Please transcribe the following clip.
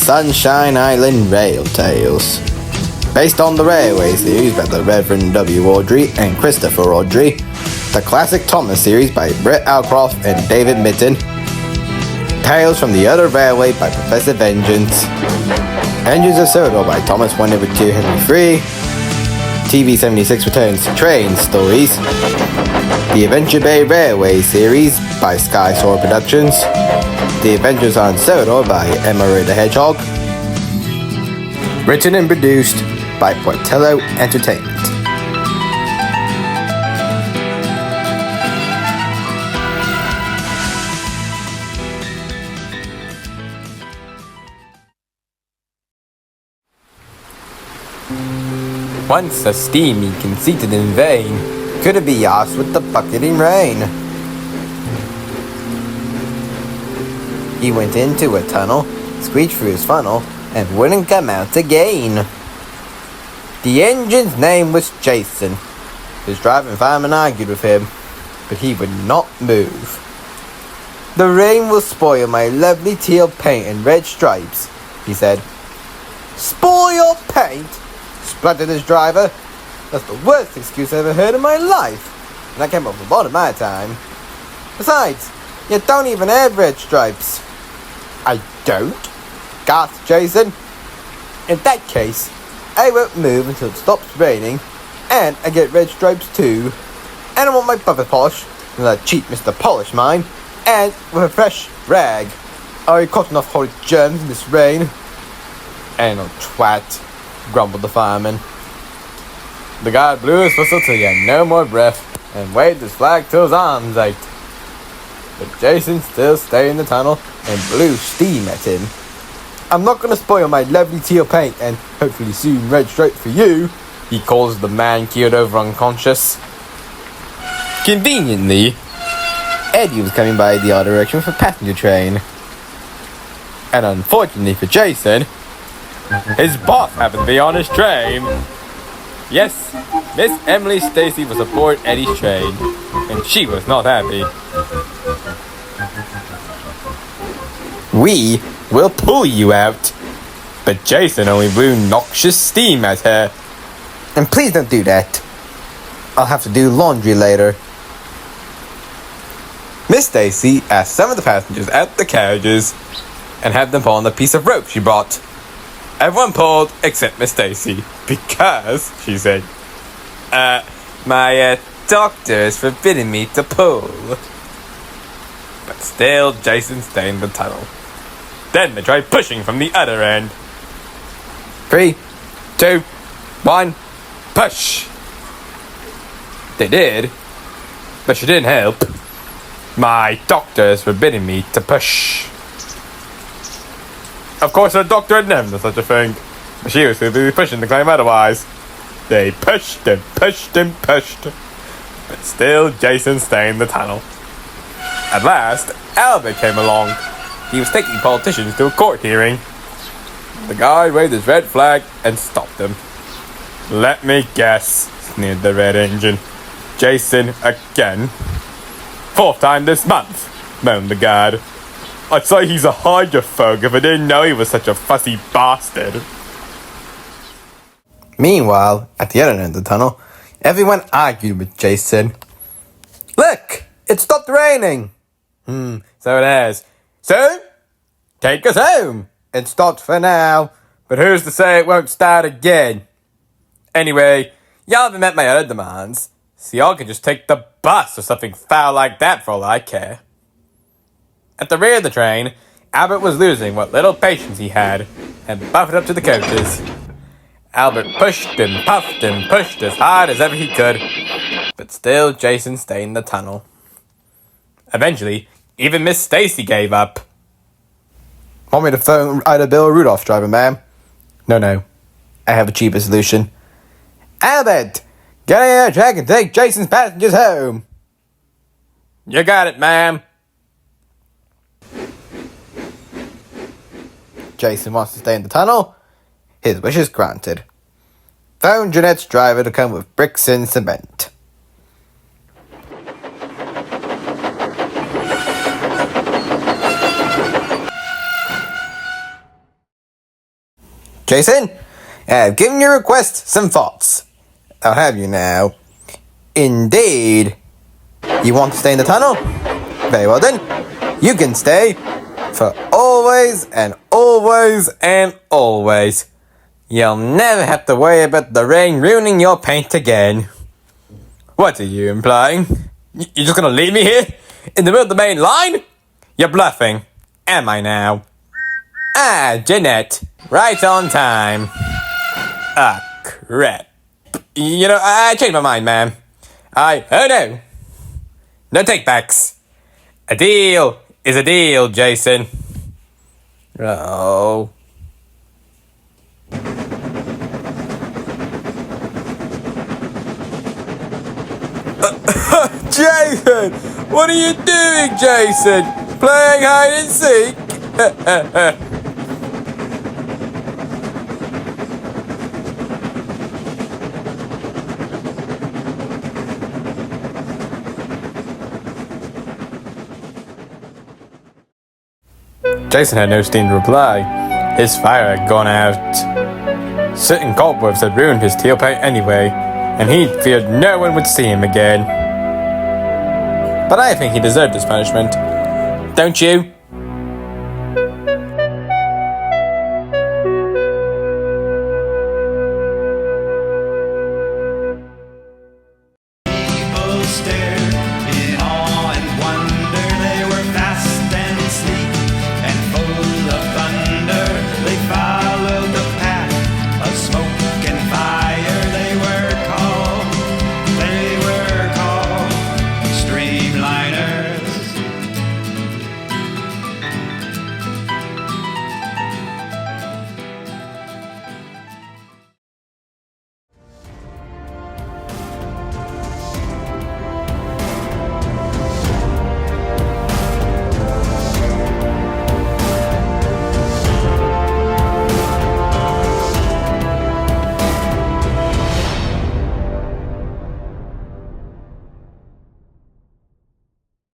Sunshine Island Rail Tales. Based on the Railway series by the Reverend W. Awdry and Christopher Awdry, the classic Thomas series by Brett Alcroft and David Mitton, Tales from the Other Railway by Professor Vengeance, Engines of Sodor by Thomas 1/2 Henry Free, TV 76 returns Train Stories, the Adventure Bay Railway series by Sky Soar Productions, The Adventures on Sodor by Emma Ray the Hedgehog, written and produced by Portello Entertainment. Once a steamy, conceited and vain, could it be arsed with the bucketing rain. He went into a tunnel, squeaked through his funnel, and wouldn't come out again. The engine's name was Jason. His driving fireman argued with him, but he would not move. "The rain will spoil my lovely teal paint and red stripes," he said. "Spoil paint?" spluttered his driver. "That's the worst excuse I ever heard in my life, and I came up with a lot of my time. Besides, you don't even have red stripes." "I don't?" gasped Jason. "In that case, I won't move until it stops raining, and I get red stripes too. And I want my bumper polish, and that cheap Mr. Polish mine, and with a fresh rag. I already caught enough horrid germs in this rain." "And old twat," grumbled the fireman. The guy blew his whistle till he had no more breath, and waved his flag till his arms ached. But Jason still stayed in the tunnel and blew steam at him. "I'm not going to spoil my lovely teal paint and hopefully soon red stripe for you," he calls the man keeled over unconscious. Conveniently, Eddie was coming by the other direction with a passenger train. And unfortunately for Jason, his boss happened to be on his train. Yes, Miss Emily Stacy was aboard Eddie's train, and she was not happy. "We will pull you out." But Jason only blew noxious steam at her. "And please don't do that. I'll have to do laundry later." Miss Stacy asked some of the passengers out the carriages and had them pull on the piece of rope she brought. Everyone pulled except Miss Stacy, because, she said, my doctor is forbidding me to pull." But still, Jason stayed in the tunnel. Then they tried pushing from the other end. 3, 2, 1, push! They did, but she didn't help. "My doctor is forbidding me to push." Of course, her doctor had never done such a thing. She was too busy pushing to claim otherwise. They pushed and pushed and pushed. But still, Jason stayed in the tunnel. At last, Albert came along. He was taking politicians to a court hearing. The guy waved his red flag and stopped them. "Let me guess," sneered the red engine. "Jason again?" "4th time this month," moaned the guard. "I'd say he's a hydrophobe if I didn't know he was such a fussy bastard." Meanwhile, at the other end of the tunnel, everyone argued with Jason. "Look! It stopped raining!" So it has. "So? Take us home! It stopped for now, but who's to say it won't start again? Anyway, y'all haven't met my other demands, so y'all can just take the bus or something foul like that for all I care." At the rear of the train, Albert was losing what little patience he had and buffeted up to the coaches. Albert pushed and puffed and pushed as hard as ever he could, but still Jason stayed in the tunnel. Eventually, even Miss Stacy gave up. "Want me to phone Ida Bill Rudolph's driver, ma'am?" No. I have a cheaper solution." "Albert, get on your track and take Jason's passengers home." "You got it, ma'am." Jason wants to stay in the tunnel. His wish is granted. Phone Jeanette's driver to come with bricks and cement. Jason, I've given your request some thoughts. I'll have you now. Indeed. You want to stay in the tunnel? Very well then. You can stay for always and always and always. You'll never have to worry about the rain ruining your paint again. What are you implying? You're just gonna leave me here? In the middle of the main line? You're bluffing. Am I now? Ah, Jeanette. Right on time. Ah, crap. You know, I changed my mind, ma'am. Oh no. No takebacks. A deal is a deal, Jason. Oh. Jason! What are you doing, Jason? Playing hide and seek? Jason had no steam to reply. His fire had gone out. Certain cobwebs had ruined his teal paint anyway, and he feared no one would see him again. But I think he deserved his punishment. Don't you? People stare.